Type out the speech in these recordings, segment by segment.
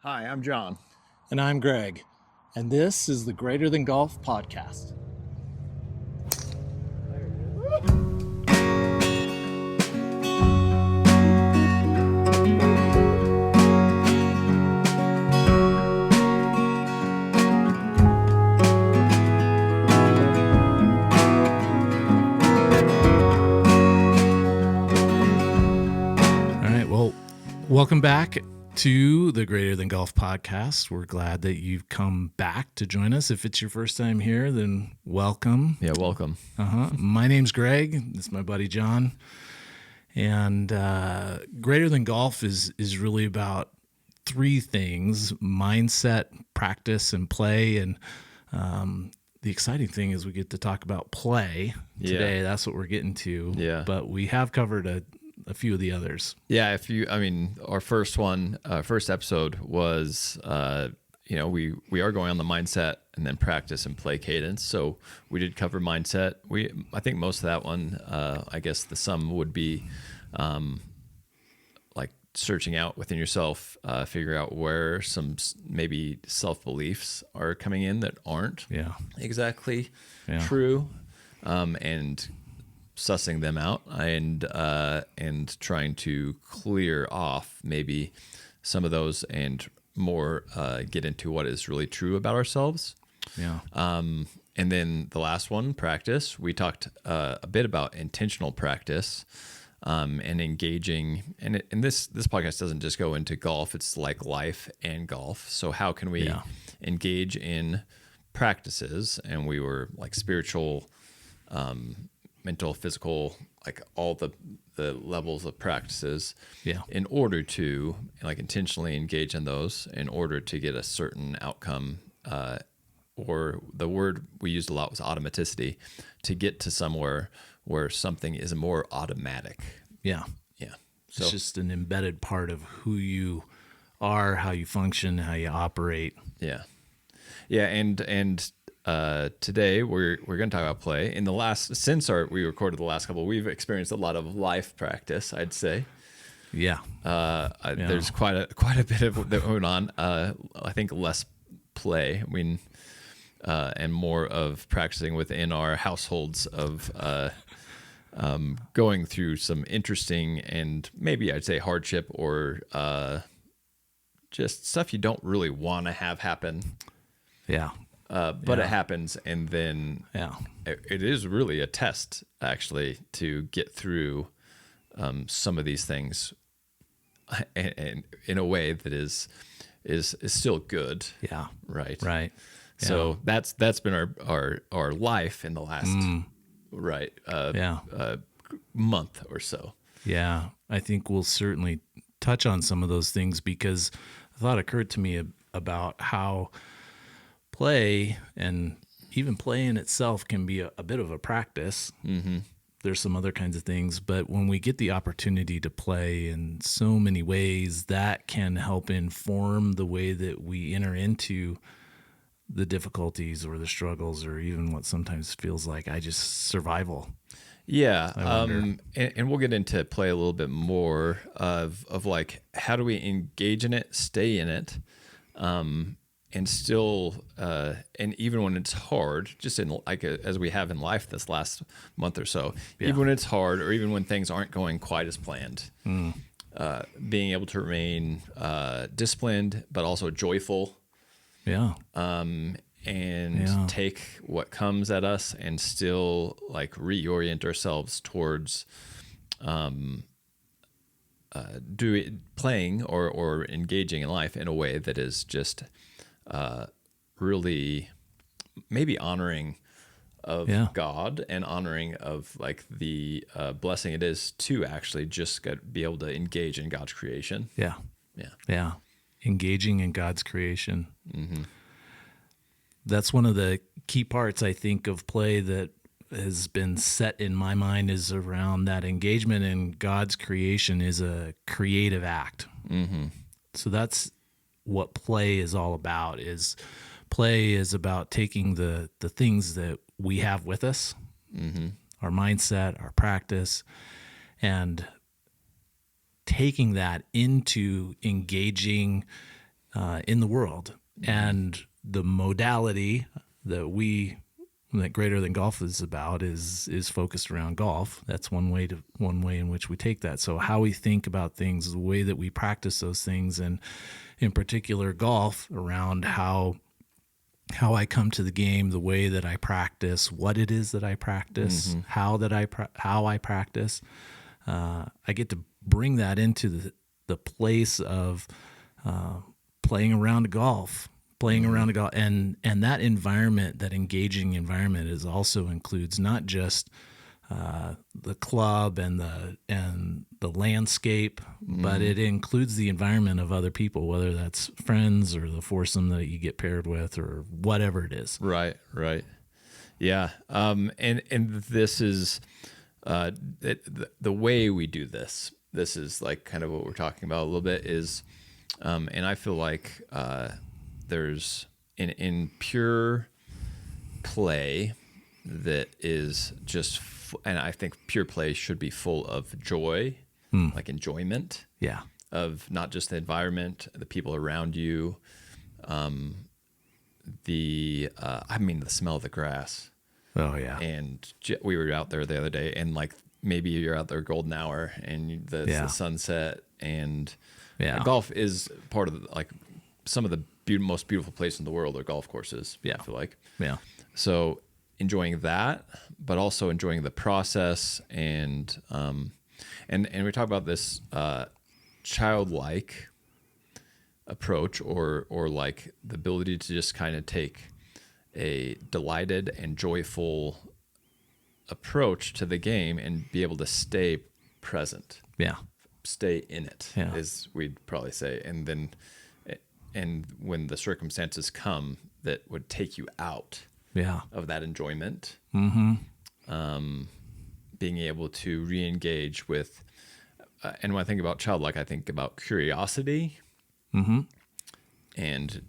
Hi, I'm John. And I'm Greg, and this is the Greater Than Golf podcast. All right, well, welcome back to the Greater Than Golf podcast. We're glad that you've come back to join us. If it's your first time here, then welcome. Yeah, welcome. My name's Greg. This is my buddy John. And Greater Than Golf is really about three things: mindset, practice, and play. And the exciting thing is we get to talk about play today. Yeah. That's what we're getting to. Yeah. But we have covered a few of the others. Yeah, our first episode was, we are going on the mindset and then practice and play cadence. So we did cover mindset. I think most of that one, I guess the sum would be like searching out within yourself, figure out where some maybe self-beliefs are coming in that aren't exactly true, and sussing them out and trying to clear off maybe some of those and more get into what is really true about ourselves. And then the last one, practice. We talked a bit about intentional practice and engaging. And this podcast doesn't just go into golf. It's like life and golf. So how can we engage in practices? And we were like spiritual, mental, physical, like all the levels of practices in order to like intentionally engage in those in order to get a certain outcome, or the word we used a lot was automaticity, to get to somewhere where something is more automatic. So It's just an embedded part of who you are, how you function, how you operate. And today we're going to talk about play. We recorded the last couple, we've experienced a lot of life practice, I'd say. There's quite a bit of that going on. I think less play. I mean, and more of practicing within our households of going through some interesting and maybe I'd say hardship or just stuff you don't really want to have happen. But it happens, and then it is really a test, actually, to get through some of these things, and in a way that is still good. Right. So that's been our life in the last month or so. I think we'll certainly touch on some of those things, because a thought occurred to me about how play, and even play in itself, can be a bit of a practice. There's some other kinds of things, but when we get the opportunity to play in so many ways, that can help inform the way that we enter into the difficulties or the struggles, or even what sometimes feels like just survival. And we'll get into play a little bit more of like, how do we engage in it, stay in it, and still, and even when it's hard, just in like as we have in life this last month or so, even when it's hard, or even when things aren't going quite as planned, being able to remain disciplined but also joyful, and take what comes at us and still like reorient ourselves towards playing or engaging in life in a way that is just really maybe honoring of God and honoring of like the blessing it is to actually just be able to engage in God's creation. Engaging in God's creation. That's one of the key parts, I think, of play that has been set in my mind, is around that engagement in God's creation is a creative act. So that's what play is all about. Play is about taking the things that we have with us, our mindset, our practice, and taking that into engaging in the world. And the modality that Greater Than Golf is about is focused around golf. That's one way in which we take that. So how we think about things, the way that we practice those things, and in particular golf, around how I come to the game, the way that I practice, what it is that I practice, how I practice. I get to bring that into the place of playing around golf, and that environment, that engaging environment, also includes not just the club and the landscape, but it includes the environment of other people, whether that's friends or the foursome that you get paired with or whatever it is. Right. Yeah. And this is the way we do this. This is like kind of what we're talking about a little bit is, and I feel like there's in pure play that is just, and I think pure play should be full of joy, like enjoyment. Yeah. Of not just the environment, the people around you, the smell of the grass. Oh yeah. And we were out there the other day, and like maybe you're out there golden hour and the sunset, and golf is part of like some of the most beautiful places in the world are golf courses. Yeah. I feel like. Yeah. So enjoying that, but also enjoying the process, and we talk about this childlike approach, or like the ability to just kind of take a delighted and joyful approach to the game and be able to stay present. Yeah. Stay in it, as we'd probably say. And when the circumstances come that would take you out of that enjoyment, being able to re-engage with, and when I think about childlike, I think about curiosity, and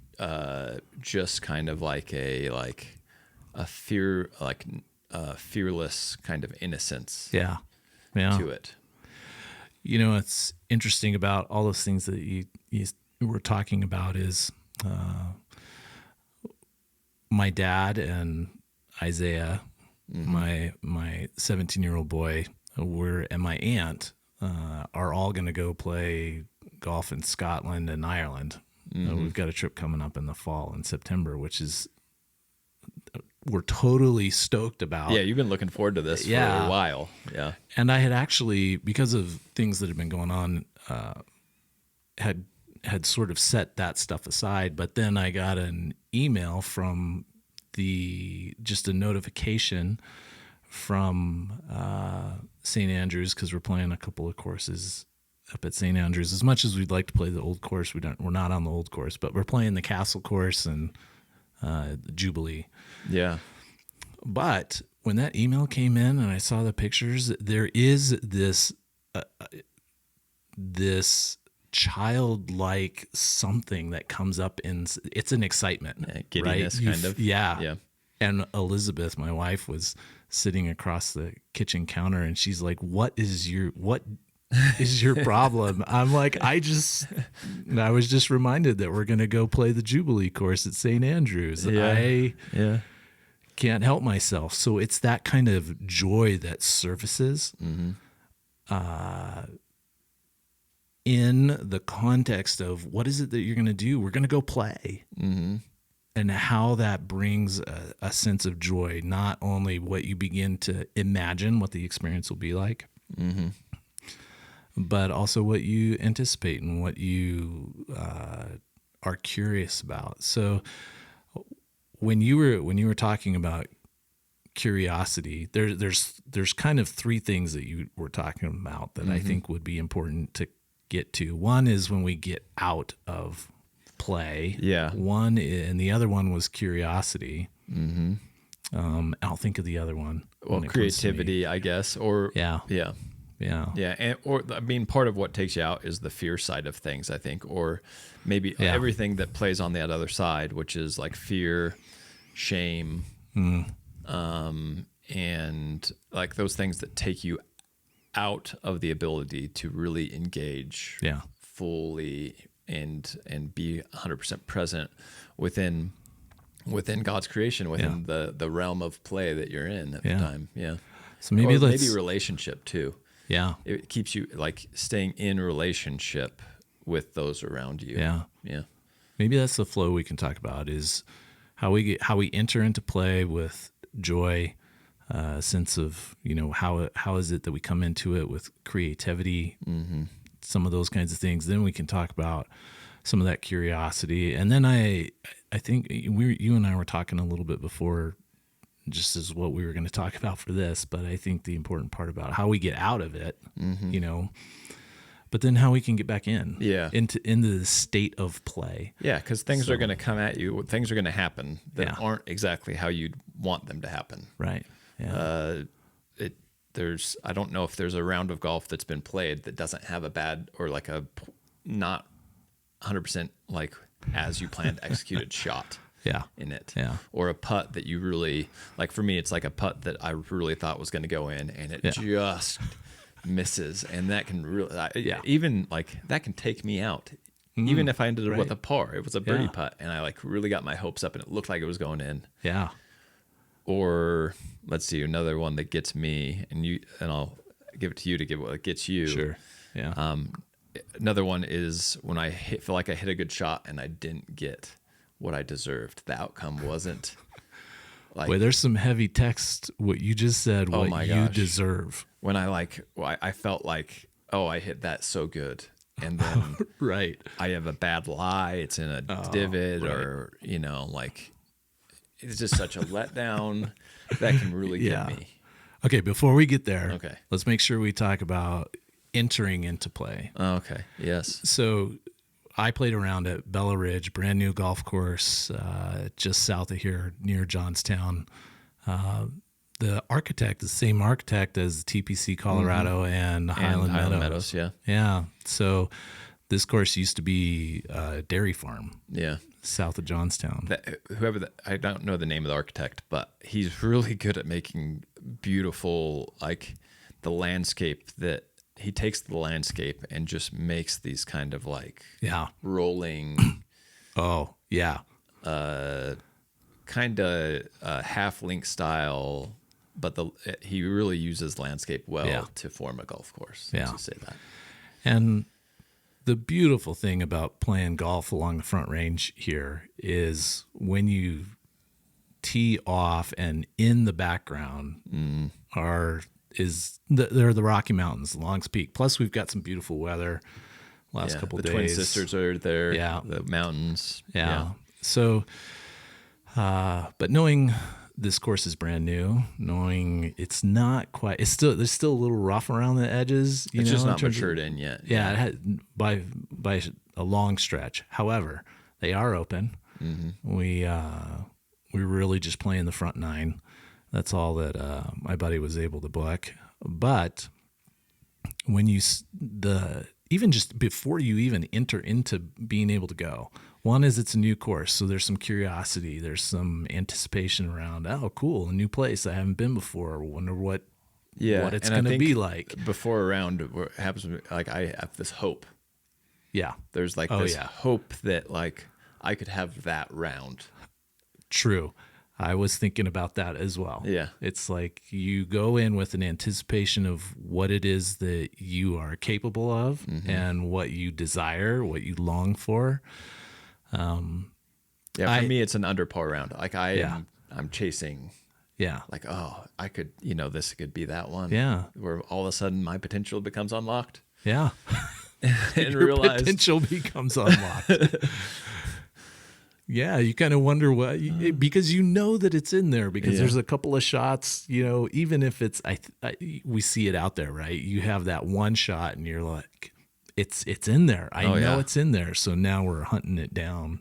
just kind of like a fearless kind of innocence. Yeah. To it. You know, it's interesting about all those things that you were talking about is my dad and Isaiah, my 17-year-old boy, and my aunt are all going to go play golf in Scotland and Ireland. We've got a trip coming up in the fall in September, which is we're totally stoked about. Yeah, you've been looking forward to this for a while. Yeah. And I had actually, because of things that have been going on, had sort of set that stuff aside. But then I got an email from just a notification from St. Andrews, because we're playing a couple of courses up at St. Andrews. As much as we'd like to play the old course, we're not on the old course, but we're playing the Castle course and the Jubilee. Yeah. But when that email came in and I saw the pictures, there is this childlike something that comes up it's an excitement, giddiness, right? kind of. Yeah. And Elizabeth, my wife, was sitting across the kitchen counter, and she's like, what is your problem? I'm like, I was just reminded that we're going to go play the Jubilee course at St. Andrews. I can't help myself. So it's that kind of joy that surfaces in the context of what is it that you're going to do? We're going to go play. And how that brings a sense of joy, not only what you begin to imagine what the experience will be like, but also what you anticipate and what you are curious about. So when you were talking about curiosity, there's kind of three things that you were talking about that I think would be important to get to. One is when we get out of play. Yeah. One, and the other one was curiosity. I'll think of the other one. Well, creativity, I guess, or yeah. And I mean, part of what takes you out is the fear side of things, I think, or maybe everything that plays on that other side, which is like fear, shame, and like those things that take you out of the ability to really engage fully and be 100% present within God's creation, within the realm of play that you're in at the time. Yeah. So maybe maybe relationship too. Yeah. It keeps you like staying in relationship with those around you. Yeah. Yeah. Maybe that's the flow we can talk about, is how we enter into play with joy, a sense of, how is it that we come into it with creativity, some of those kinds of things. Then we can talk about some of that curiosity. And then I think you and I were talking a little bit before, just as what we were going to talk about for this, but I think the important part about how we get out of it, but then how we can get back in, into the state of play. Yeah, because things are going to come at you. Things are going to happen that aren't exactly how you'd want them to happen. Right. Yeah. I don't know if there's a round of golf that's been played that doesn't have a bad or like a not 100% like as you planned executed shot. In it. Yeah. Or a putt that you really like. For me, it's like a putt that I really thought was going to go in, and it just misses, and that can really even like that can take me out. Even if I ended up with a par, it was a birdie putt, and I like really got my hopes up, and it looked like it was going in. Yeah. Or let's see, another one that gets me, and I'll give it to you to give what gets you. Sure. Yeah. Another one is when I feel like I hit a good shot and I didn't get what I deserved. The outcome wasn't like. Wait, there's some heavy text. What you just said. Oh what my you gosh. deserve. When I felt like, oh, I hit that so good, and then right, I have a bad lie. It's in a divot, or like it's just such a letdown that can really get me. Okay, before we get there, let's make sure we talk about entering into play. Okay. Yes. So I played around at Bella Ridge, brand new golf course, just south of here near Johnstown. The same architect as TPC Colorado and Highland Meadows. Yeah. So this course used to be a dairy farm. Yeah. South of Johnstown. I don't know the name of the architect, but he's really good at making beautiful, like the landscape that. He takes the landscape and just makes these kind of like rolling. Kind of half link style, but he really uses landscape well to form a golf course. To say that. And the beautiful thing about playing golf along the Front Range here is when you tee off and in the background are the Rocky Mountains, Longs Peak. Plus, we've got some beautiful weather last couple of days. The Twin Sisters are there. Yeah. The mountains. Yeah. So, but knowing this course is brand new, knowing it's not quite, there's still a little rough around the edges. It's just not matured in yet. Yeah. It had, by a long stretch. However, they are open. Mm-hmm. We're really just playing the front nine. That's all that my buddy was able to book. But when even just before you even enter into being able to go, one is it's a new course, so there's some curiosity, there's some anticipation around. Oh, cool, a new place I haven't been before. I wonder what it's going to be like. Before a round, what happens? Like I have this hope. Yeah, there's like this hope that like I could have that round. True. I was thinking about that as well. Yeah. It's like you go in with an anticipation of what it is that you are capable of and what you desire, what you long for. For me, it's an under par round. Like I'm chasing. Yeah. Like, oh, I could, this could be that one. Yeah. Where all of a sudden my potential becomes unlocked. Yeah. And your potential becomes unlocked. Yeah, you kind of wonder what, because you know that it's in there, because there's a couple of shots, even if it's, we see it out there, right? You have that one shot and you're like, it's in there. I know it's in there. So now we're hunting it down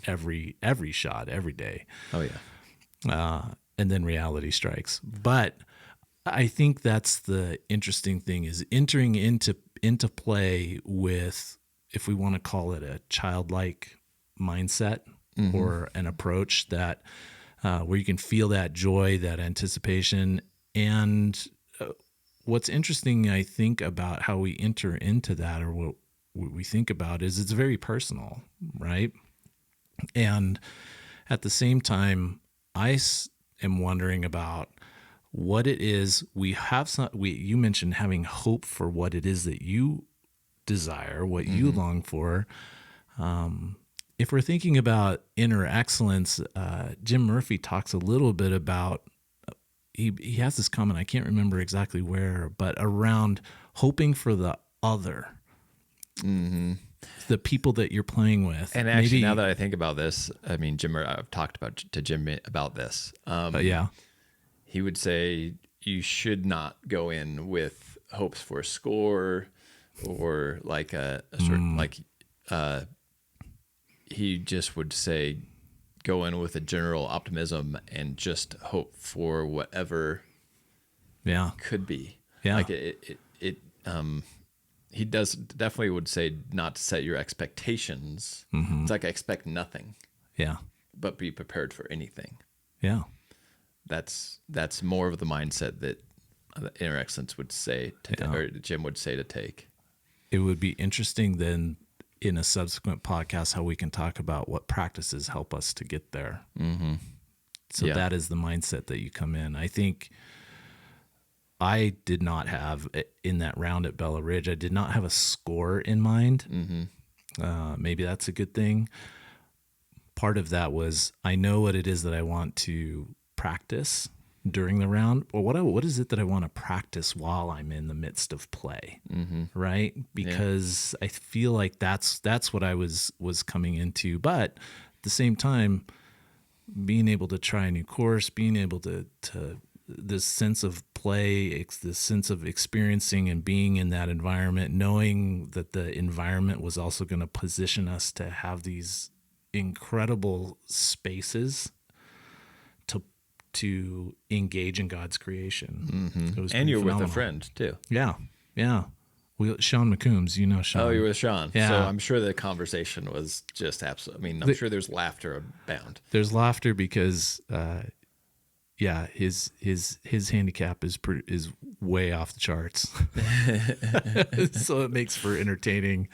every shot, every day. Oh yeah. And then reality strikes. But I think that's the interesting thing, is entering into play with, if we want to call it a childlike mindset or an approach that where you can feel that joy, that anticipation. And what's interesting, I think, about how we enter into that, or we think about is it's very personal, right? And at the same time, am wondering about what it is we have. You mentioned having hope for what it is that you desire, what you long for. If we're thinking about inner excellence, Jim Murphy talks a little bit about, he has this comment, I can't remember exactly where, but around hoping for the other, the people that you're playing with. And actually, now that I think about this, I mean, I've talked to Jim about this. Yeah. He would say you should not go in with hopes for a score or like a certain, he just would say, go in with a general optimism and just hope for whatever could be. Yeah. Like he definitely would say not to set your expectations. It's like, I expect nothing. Yeah. But be prepared for anything. Yeah. That's more of the mindset that inner excellence would say or Jim would say to take. It would be interesting then in a subsequent podcast how we can talk about what practices help us to get there. So that is the mindset that you come in. I think I did not have, in that round at Bella Ridge, I did not have a score in mind. Maybe that's a good thing. Part of that was, I know what it is that I want to practice during the round, or what is it that I want to practice while I'm in the midst of play, right? Because I feel like that's what I was coming into. But at the same time, being able to try a new course, being able to this sense of play, this sense of experiencing and being in that environment, knowing that the environment was also going to position us to have these incredible spaces to engage in God's creation. And you're phenomenal. With a friend too. Yeah. Sean McCombs, you know Sean. Oh, you're with Sean. Yeah. So I'm sure the conversation was just absolute. I mean, I'm sure there's laughter abound. There's laughter because, his handicap is way off the charts. So it makes for entertaining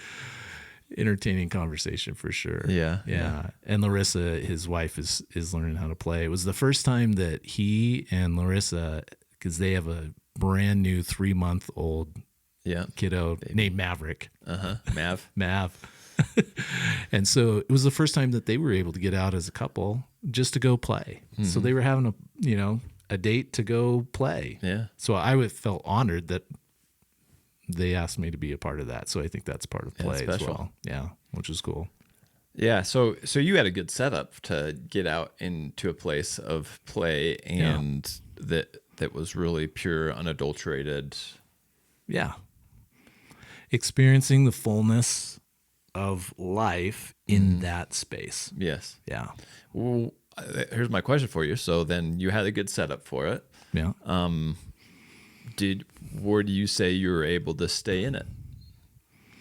conversation for sure. Yeah. And Larissa, his wife, is learning how to play. It was the first time that he and Larissa, because they have a brand new 3-month-old kiddo named Maverick. Mav. And so it was the first time that they were able to get out as a couple just to go play. So they were having a date to go play. Yeah. So I felt honored that they asked me to be a part of that. So I think that's part of play as well. Yeah, which is cool. Yeah, so you had a good setup to get out into a place of play and that was really pure, unadulterated. Yeah. Experiencing the fullness of life in that space. Yes. Yeah. Well, here's my question for you. So then you had a good setup for it. Yeah. Where do you say you were able to stay in it?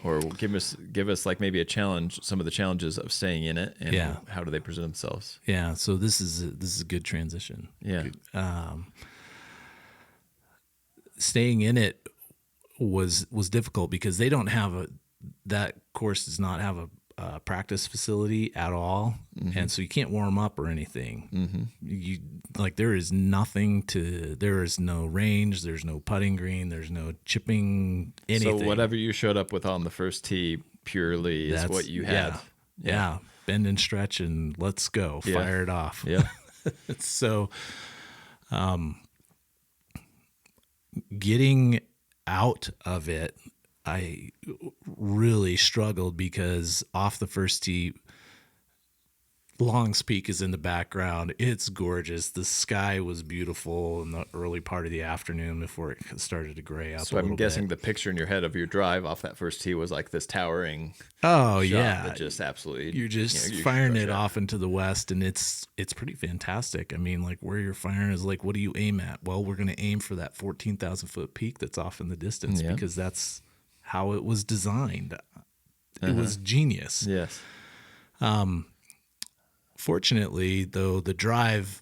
Or give us like maybe a challenge, some of the challenges of staying in it, and how do they present themselves? Yeah, so this is a good transition. Yeah. Staying in it was difficult because they don't have that course does not have a practice facility at all, and so you can't warm up or anything. You there is no range, there's no putting green, there's no chipping, anything. So whatever you showed up with on the first tee purely is what you had. Yeah. Bend and stretch and let's go. Fire it off. Yeah. So getting out of it, I really struggled because off the first tee, Long's Peak is in the background. It's gorgeous. The sky was beautiful in the early part of the afternoon before it started to gray up. So I'm guessing the picture in your head of your drive off that first tee was like this towering. Oh shot yeah, that just absolutely. You're just firing it off into the west, and it's pretty fantastic. I mean, like where you're firing is like, what do you aim at? Well, we're going to aim for that 14,000 foot peak that's off in the distance because that's how it was designed. It was genius. Yes. Fortunately, though, the drive,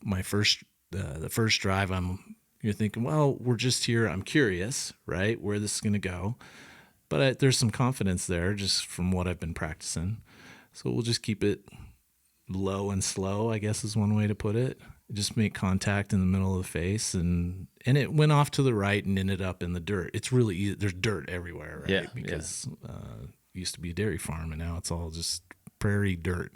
the first drive, you're thinking, well, we're just here. I'm curious, right, where this is going to go. but there's some confidence there just from what I've been practicing. So we'll just keep it low and slow, I guess is one way to put it. Just make contact in the middle of the face, and it went off to the right and ended up in the dirt. It's really easy. There's dirt everywhere, right? Yeah, because it used to be a dairy farm, and now it's all just prairie dirt.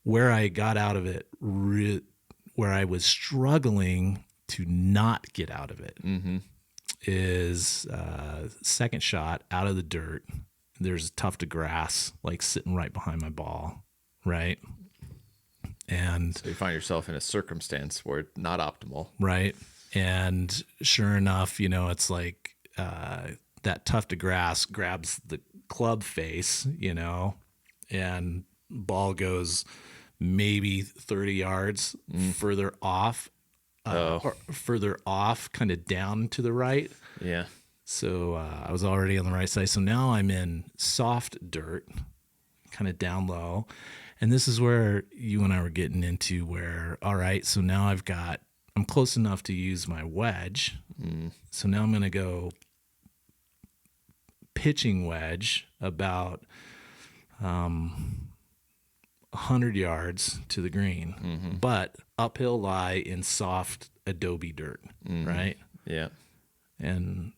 Where I got out of it, where I was struggling to not get out of it, is second shot out of the dirt. There's a tuft of grass like sitting right behind my ball, right? And so you find yourself in a circumstance where it's not optimal. Right. And sure enough, it's like that tuft of grass grabs the club face, and ball goes maybe 30 yards further off, or further off, kind of down to the right. Yeah. So I was already on the right side. So now I'm in soft dirt, kind of down low. And this is where you and I were getting into where, all right, so now I'm close enough to use my wedge. So now I'm going to go pitching wedge about 100 yards to the green, but uphill lie in soft adobe dirt, right? Yeah. And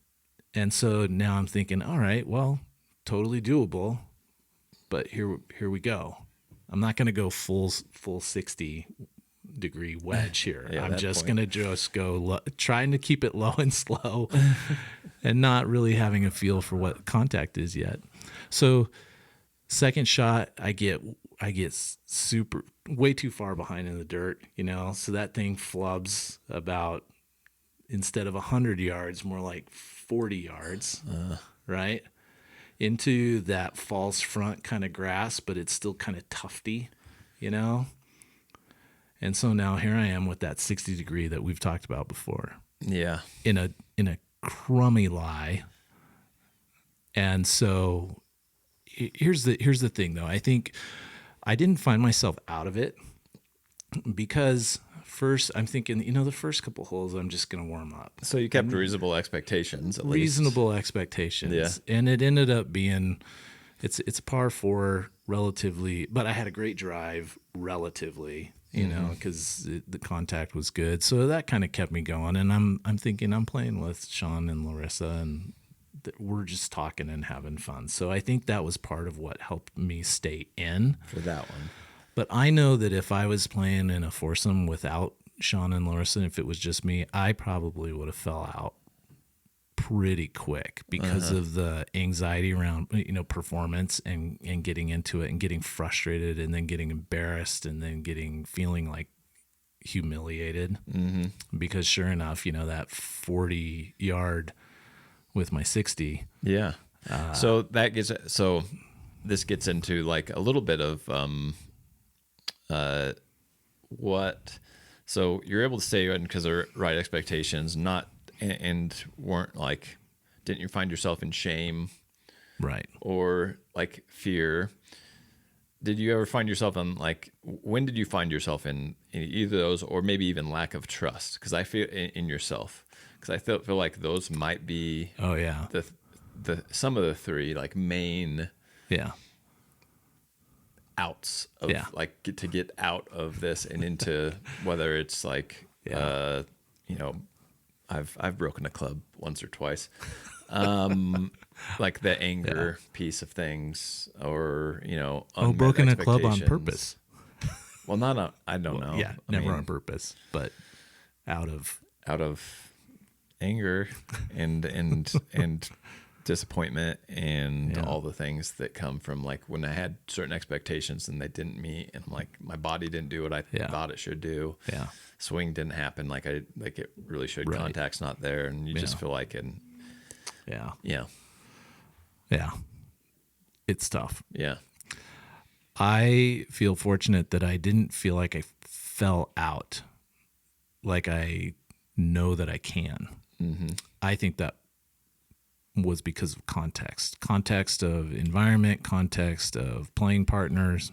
so now I'm thinking, all right, well, totally doable, but here we go. I'm not going to go full 60-degree wedge here. Yeah, I'm just going to go trying to keep it low and slow and not really having a feel for what contact is yet. So second shot, I get super way too far behind in the dirt, so that thing flubs about, instead of 100 yards, more like 40 yards, right? Into that false front kind of grass, but it's still kind of tufty, And so now here I am with that 60-degree that we've talked about before. Yeah. In a crummy lie. And so here's the thing though. I think I didn't find myself out of it because first I'm thinking, the first couple holes I'm just going to warm up. So you kept reasonable expectations, at least. Reasonable expectations. Yeah. And it ended up being, it's a par 4 relatively, but I had a great drive relatively, because the contact was good. So that kind of kept me going. And I'm thinking I'm playing with Sean and Larissa, and we're just talking and having fun. So I think that was part of what helped me stay in. For that one. But I know that if I was playing in a foursome without Sean and Larissa, if it was just me, I probably would have fell out pretty quick because of the anxiety around, performance and getting into it and getting frustrated and then getting embarrassed and then feeling like humiliated. Because sure enough, that 40-yard with my 60. Yeah. So this gets into like a little bit of so you're able to stay in because of right expectations, and weren't like, didn't you find yourself in shame, right, or like fear? Did you ever find yourself on, like, when did you find yourself in either of those, or maybe even lack of trust? Because I feel in yourself, because I feel like those might be the some of the three like main outs of like to get out of this and into whether it's like I've broken a club once or twice, like the anger piece of things, or broken a club on purpose. Well, I don't know. Yeah, never on purpose, but out of anger and disappointment and all the things that come from, like, when I had certain expectations and they didn't meet, and like my body didn't do what I thought it should do. Yeah. Swing didn't happen like it really should. Right. Contact's not there, and you just feel like it's tough. Yeah. I feel fortunate that I didn't feel like I fell out, like I know that I can. Mm-hmm. I think that was because of context of environment, context of playing partners,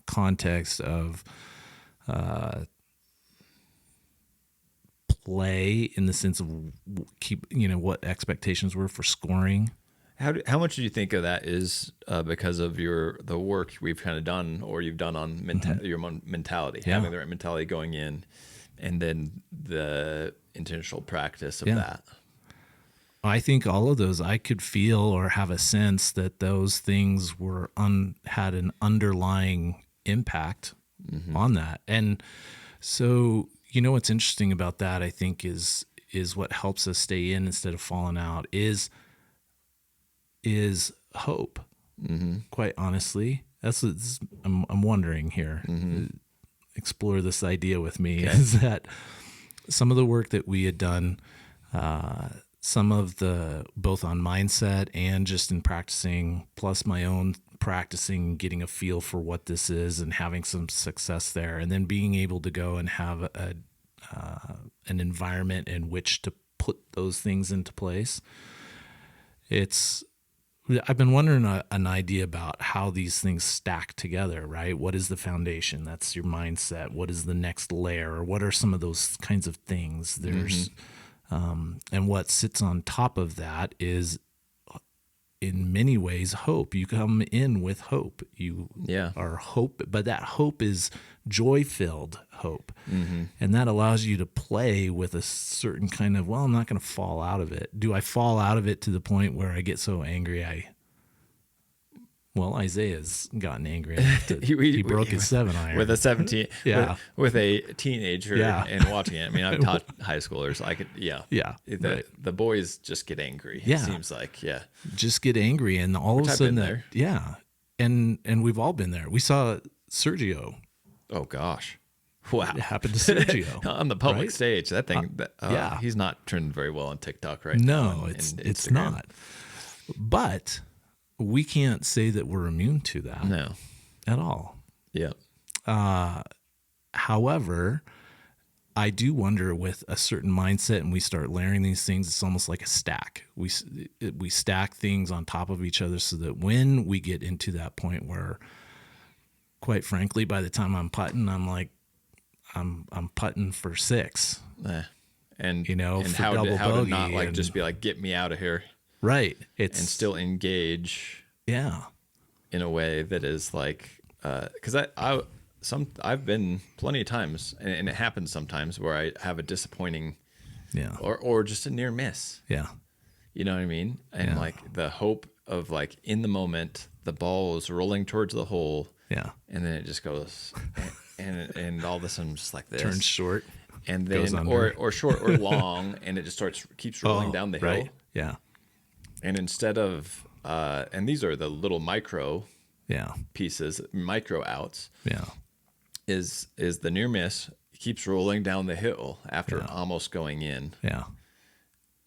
context of play in the sense of what expectations were for scoring. How much do you think of that is because of the work we've kind of done or you've done on your mentality, having the right mentality going in, and then the intentional practice of that? I think all of those, I could feel or have a sense that those things were had an underlying impact on that. And so, what's interesting about that, I think, is what helps us stay in instead of falling out is hope. Quite honestly, I'm wondering here. Explore this idea with me. Is that some of the work that we had done, some of the both on mindset and just in practicing, plus my own practicing, getting a feel for what this is and having some success there, and then being able to go and have an environment in which to put those things into place. I've been wondering an idea about how these things stack together, right? What is the foundation? That's your mindset. What is the next layer? Or what are some of those kinds of things? There's, and what sits on top of that is, in many ways, hope. You come in with hope. You are hope, but that hope is joy-filled hope. And that allows you to play with a certain kind of, well, I'm not going to fall out of it. Do I fall out of it to the point where I get so angry Isaiah's gotten angry enough that he broke his 7-iron. With a 17, with a teenager and watching it. I mean, I've taught high schoolers. I could, the boys just get angry. It seems like, just get angry, and all of a sudden, and we've all been there. We saw Sergio. Oh gosh, wow! It happened to Sergio on the public stage. That thing, he's not trending very well on TikTok right now. No, it's not. But we can't say that we're immune to that. No. At all. Yeah. However, I do wonder, with a certain mindset, and we start layering these things, it's almost like a stack. We stack things on top of each other so that when we get into that point where, quite frankly, by the time I'm putting, I'm like, I'm putting for 6. And for how double to bogey, not like just be like, get me out of here. Right. And still engage. Yeah. In a way that is like, because I've been plenty of times, and it happens sometimes, where I have a disappointing, or just a near miss. Yeah. You know what I mean? And like the hope of, like, in the moment, the ball is rolling towards the hole. Yeah. And then it just goes, and all of a sudden just like this. Turns short. And then, or short or long, and it just keeps rolling down the hill. Right. Yeah. And instead of, and these are the little micro pieces, micro outs. Yeah. Is the near miss keeps rolling down the hill after almost going in. Yeah.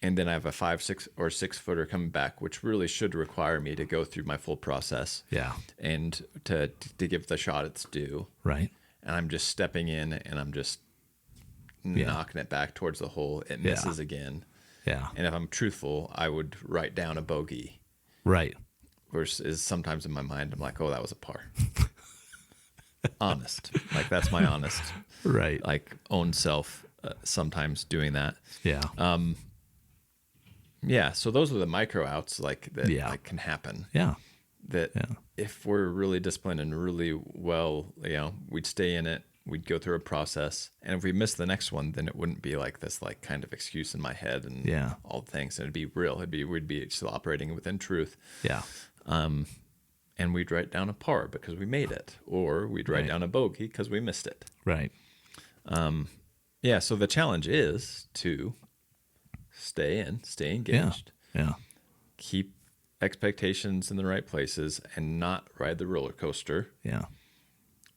And then I have a 5, 6, or 6 footer coming back, which really should require me to go through my full process. Yeah. And to give the shot its due. Right. And I'm just stepping in, and I'm just knocking it back towards the hole. It misses again. Yeah. And if I'm truthful, I would write down a bogey. Right. Which is sometimes in my mind, I'm like, oh, that was a par. Honest. Like, that's my honest. Right. Like, own self sometimes doing that. Yeah. So those are the micro outs, like, that like, can happen. Yeah. That if we're really disciplined and really well, we'd stay in it. We'd go through a process, and if we missed the next one, then it wouldn't be like this, like, kind of excuse in my head and all the things. And it'd be real. We'd be still operating within truth. Yeah. And we'd write down a par because we made it, or we'd write down a bogey because we missed it. Right. So the challenge is to stay engaged. Yeah. Keep expectations in the right places and not ride the roller coaster. Yeah.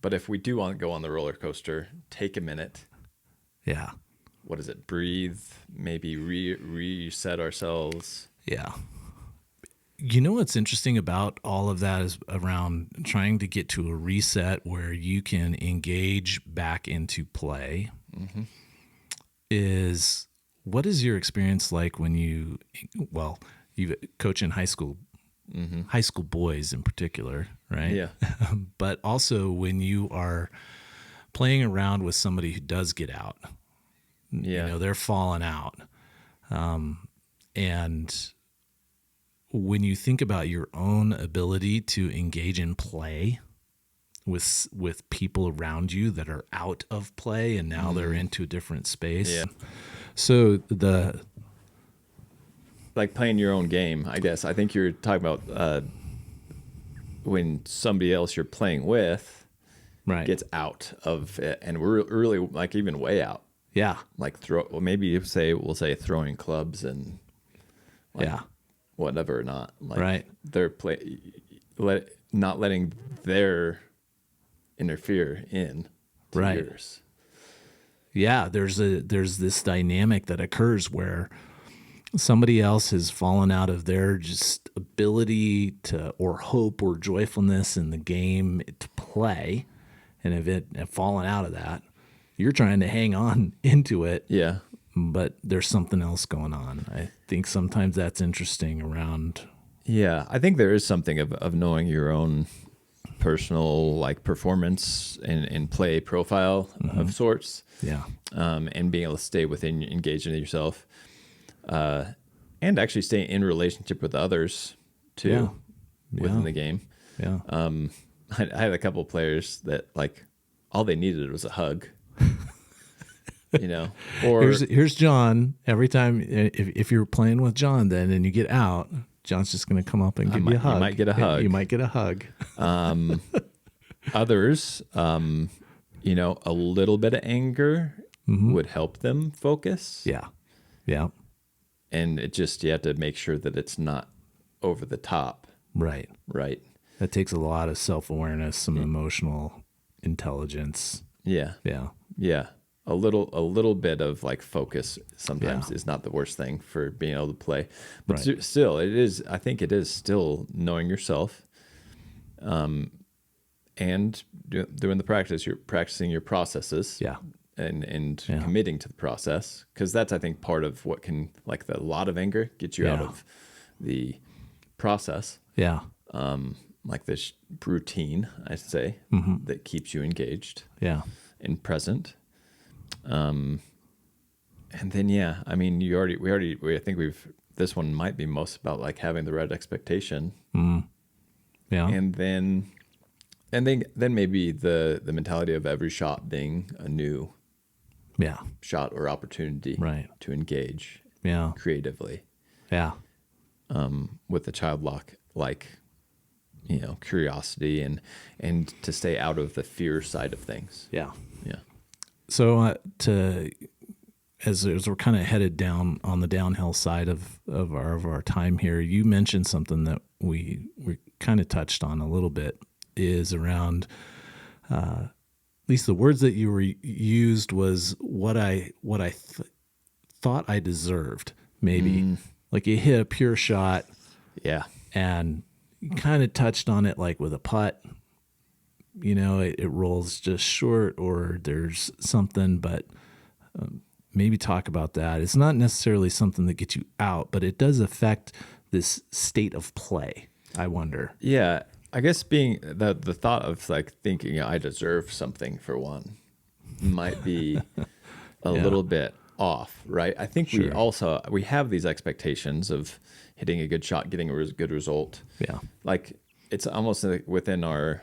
But if we do want to go on the roller coaster, take a minute. Yeah. What is it? Breathe, maybe reset ourselves. Yeah. You know what's interesting about all of that is around trying to get to a reset where you can engage back into play. Is, what is your experience like when you coach in high school, high school boys in particular, right? Yeah. But also when you are playing around with somebody who does get out, they're falling out. And when you think about your own ability to engage in play with people around you that are out of play and now they're into a different space. Yeah. So like playing your own game, I guess. I think you're talking about when somebody else you're playing with gets out of it, and we're really like even way out. Yeah. Like we'll say throwing clubs and whatever or not. Like they're not letting their interfere in to yours. Yeah, there's this dynamic that occurs where somebody else has fallen out of their just ability to, or hope or joyfulness in the game to play, and have fallen out of that. You're trying to hang on into it. Yeah. But there's something else going on. I think sometimes that's interesting around. Yeah. I think there is something of knowing your own personal like performance and play profile of sorts. Yeah. And being able to stay engaged in yourself. And actually stay in relationship with others too within the game. Yeah. I had a couple of players that like all they needed was a hug. Or here's John. Every time if you're playing with John then and you get out, John's just going to come up and give you a hug. You might get a hug. You might get a hug. Others, a little bit of anger would help them focus. Yeah. Yeah. And you have to make sure that it's not over the top. Right. Right. That takes a lot of self-awareness, some emotional intelligence. Yeah. Yeah. Yeah. A little bit of like focus sometimes is not the worst thing for being able to play. But still, I think it is still knowing yourself. And doing the practice, you're practicing your processes. Yeah. And committing to the process, because that's, I think, part of what can, like a lot of anger gets you out of the process. Yeah. Like this routine, I'd say, that keeps you engaged. Yeah. And present. And then, I mean, I think this one might be most about like having the right expectation. Yeah. And then maybe the mentality of every shot being a new shot or opportunity to engage creatively. Yeah. With the childlike curiosity and to stay out of the fear side of things. Yeah. Yeah. So as we're kind of headed down on the downhill side of our time here, you mentioned something that we kind of touched on a little bit, is around at least the words that you used was what I thought I deserved, maybe. Like you hit a pure shot. Yeah. And you kind of touched on it like with a putt. It rolls just short, or there's something, but maybe talk about that. It's not necessarily something that gets you out, but it does affect this state of play, I wonder. Yeah. I guess being the thought of like thinking I deserve something for one might be a little bit off, right? I think we have these expectations of hitting a good shot, getting a good result. Yeah. Like it's almost like within our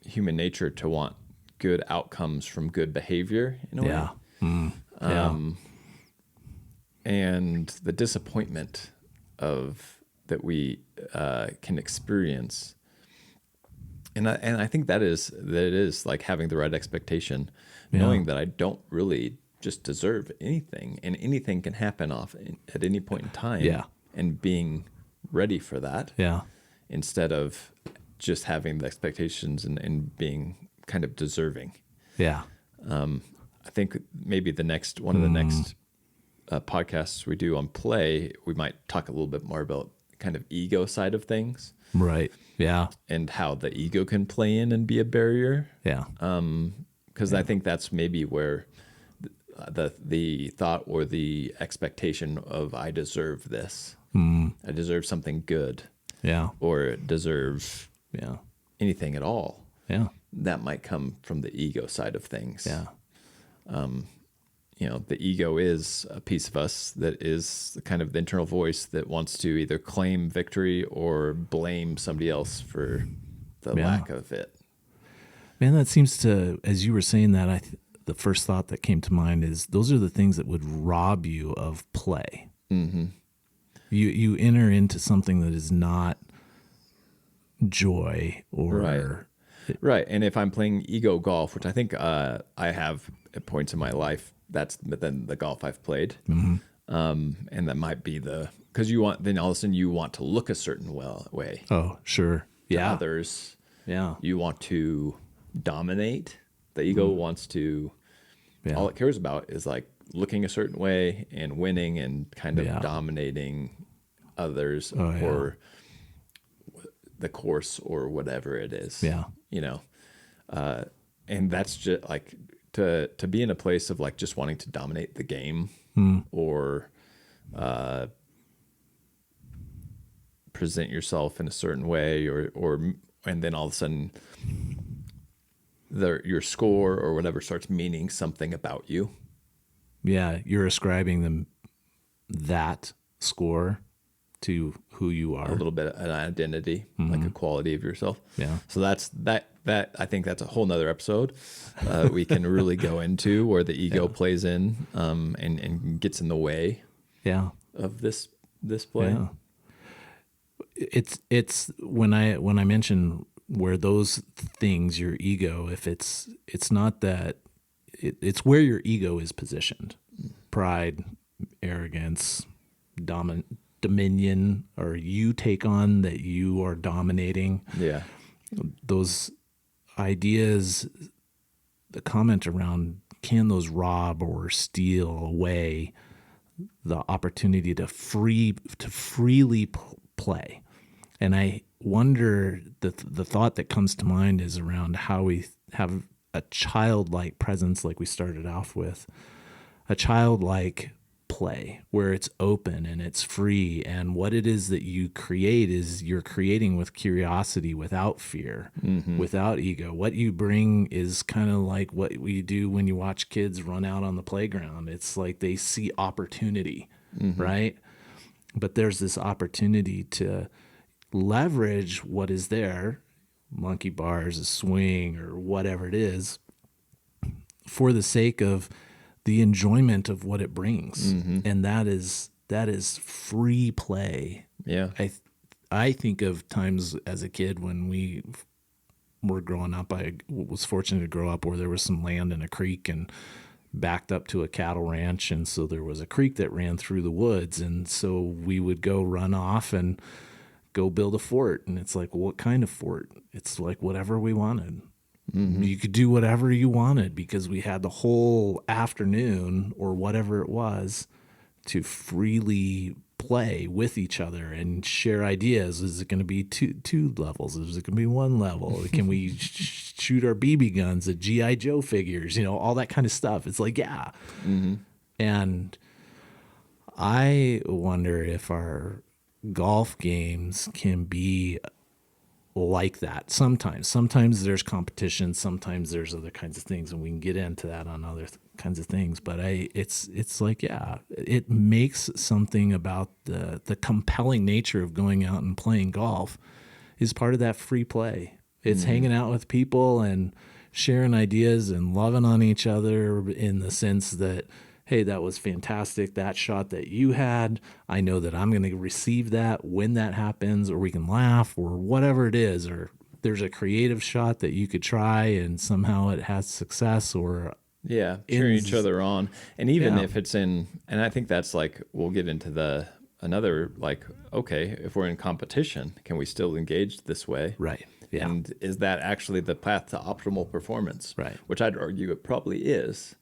human nature to want good outcomes from good behavior in a way. And the disappointment that we can experience. And I think that it is like having the right expectation, knowing that I don't really just deserve anything, and anything can happen at any point in time. Yeah. And being ready for that. Yeah. Instead of just having the expectations and being kind of deserving. Yeah. I think maybe the next one of the next podcasts we do on play, we might talk a little bit more about kind of ego side of things. Right. Yeah. And how the ego can play in and be a barrier. Yeah. Because I think that's maybe where the thought or the expectation of I deserve this. I deserve something good. Yeah. Or deserve anything at all. Yeah. That might come from the ego side of things. Yeah. the ego is a piece of us that is kind of the internal voice that wants to either claim victory or blame somebody else for the lack of it. Man, that seems to, as you were saying that, the first thought that came to mind is those are the things that would rob you of play. Mm-hmm. You enter into something that is not joy or... Right. And if I'm playing ego golf, which I think I have at points in my life, that's then the golf I've played. Mm-hmm. And that might be because you want, then all of a sudden you want to look a certain way. Oh, sure. Yeah. To others. Yeah. You want to dominate. The ego wants to, all it cares about is like looking a certain way and winning and kind of dominating others or the course or whatever it is. Yeah. And that's just like to be in a place of like just wanting to dominate the game or present yourself in a certain way or and then all of a sudden your score or whatever starts meaning something about you. Yeah, you're ascribing them that score to who you are. A little bit of an identity, like a quality of yourself. Yeah. So that's that. I think that's a whole nother episode we can really go into where the ego plays in and gets in the way. Yeah. Of this play. Yeah. It's when I mention where those things, your ego, if it's not that, it's where your ego is positioned. Pride, arrogance, dominion, or you take on that you are dominating. Yeah. Those ideas, the comment around, can those rob or steal away the opportunity to freely play? And I wonder, the thought that comes to mind is around how we have a childlike presence, like we started off with, a childlike play where it's open and it's free, and what it is that you create is you're creating with curiosity, without fear, without ego. What you bring is kind of like what we do when you watch kids run out on the playground. It's like they see opportunity, right? But there's this opportunity to leverage what is there, monkey bars, a swing, or whatever it is, for the sake of the enjoyment of what it brings. And that is free play. Yeah. I think of times as a kid when we were growing up. I was fortunate to grow up where there was some land and a creek and backed up to a cattle ranch, and so there was a creek that ran through the woods, and so we would go run off and go build a fort. And it's like, well, what kind of fort? It's like whatever we wanted. You could do whatever you wanted because we had the whole afternoon or whatever it was to freely play with each other and share ideas. Is it going to be two levels? Is it going to be one level? Can we shoot our BB guns at G.I. Joe figures? All that kind of stuff. It's like, yeah. And I wonder if our golf games can be like that sometimes there's competition, sometimes there's other kinds of things, and we can get into that on other kinds of things, but it's like, yeah, it makes something about the compelling nature of going out and playing golf is part of that free play. It's hanging out with people and sharing ideas and loving on each other in the sense that, hey, that was fantastic, that shot that you had. I know that I'm going to receive that when that happens, or we can laugh, or whatever it is, or there's a creative shot that you could try and somehow it has success, or cheering each other on. And even if it's and I think that's like, we'll get into another, like, okay, if we're in competition, can we still engage this way? Right. Yeah. And is that actually the path to optimal performance? Right. Which I'd argue it probably is.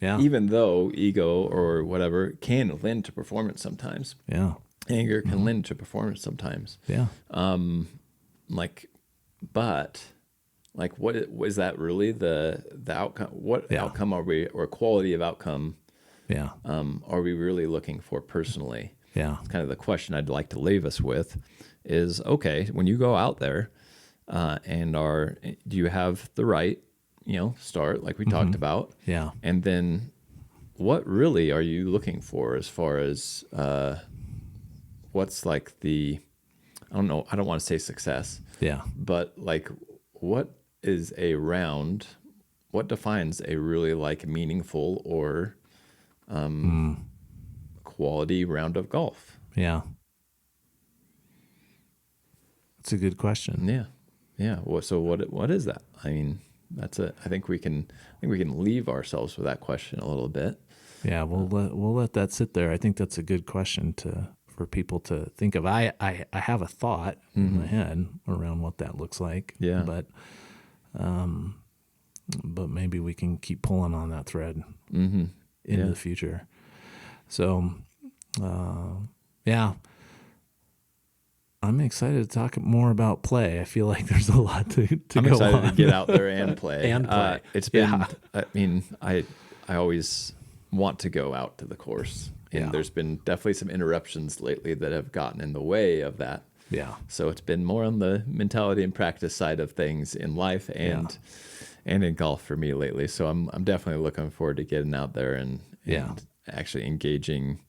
Yeah. Even though ego or whatever can lend to performance sometimes. Yeah. Anger can lend to performance sometimes. Yeah. What is that really the outcome? What outcome are we, or quality of outcome? Yeah. Are we really looking for personally? Yeah. It's kind of the question I'd like to leave us with is, okay, when you go out there, do you have the right, start like we talked about? Yeah. And then what really are you looking for as far as what's like the, I don't know, I don't want to say success. Yeah. But like, what defines a really like meaningful or quality round of golf? Yeah. That's a good question. Yeah. Yeah. So what is that? I mean, I think we can leave ourselves with that question a little bit. Yeah, we'll let that sit there. I think that's a good question for people to think of. I have a thought in my head around what that looks like. Yeah. But maybe we can keep pulling on that thread into the future. So, yeah. I'm excited to talk more about play. I feel like there's a lot to I'm go excited on. to get out there and play. And play. It's been, I mean, I always want to go out to the course. And there's been definitely some interruptions lately that have gotten in the way of that. Yeah. So it's been more on the mentality and practice side of things in life and in golf for me lately. So I'm definitely looking forward to getting out there and actually engaging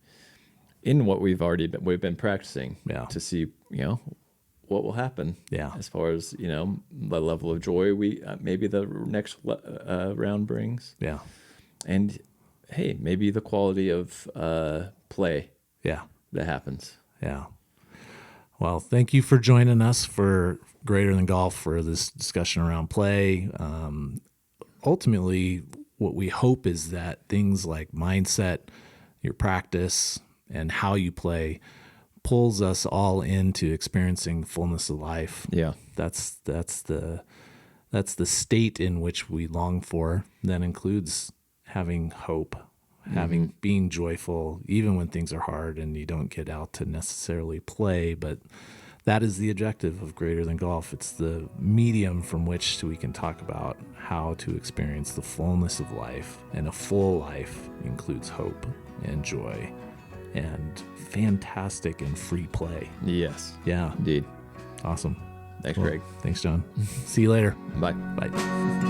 in what we've been practicing to see, what will happen as far as, the level of joy maybe the next round brings. Yeah. And hey, maybe the quality of play that happens. Yeah. Well, thank you for joining us for Greater Than Golf for this discussion around play. Ultimately, what we hope is that things like mindset, your practice, and how you play pulls us all into experiencing the fullness of life. Yeah. That's the state in which we long for. That includes having hope, being joyful, even when things are hard and you don't get out to necessarily play. But that is the objective of Greater Than Golf. It's the medium from which we can talk about how to experience the fullness of life. And a full life includes hope and joy and fantastic and free play. Yes. Yeah. Indeed. Awesome. Thanks, Greg. Thanks, John. See you later. Bye. Bye.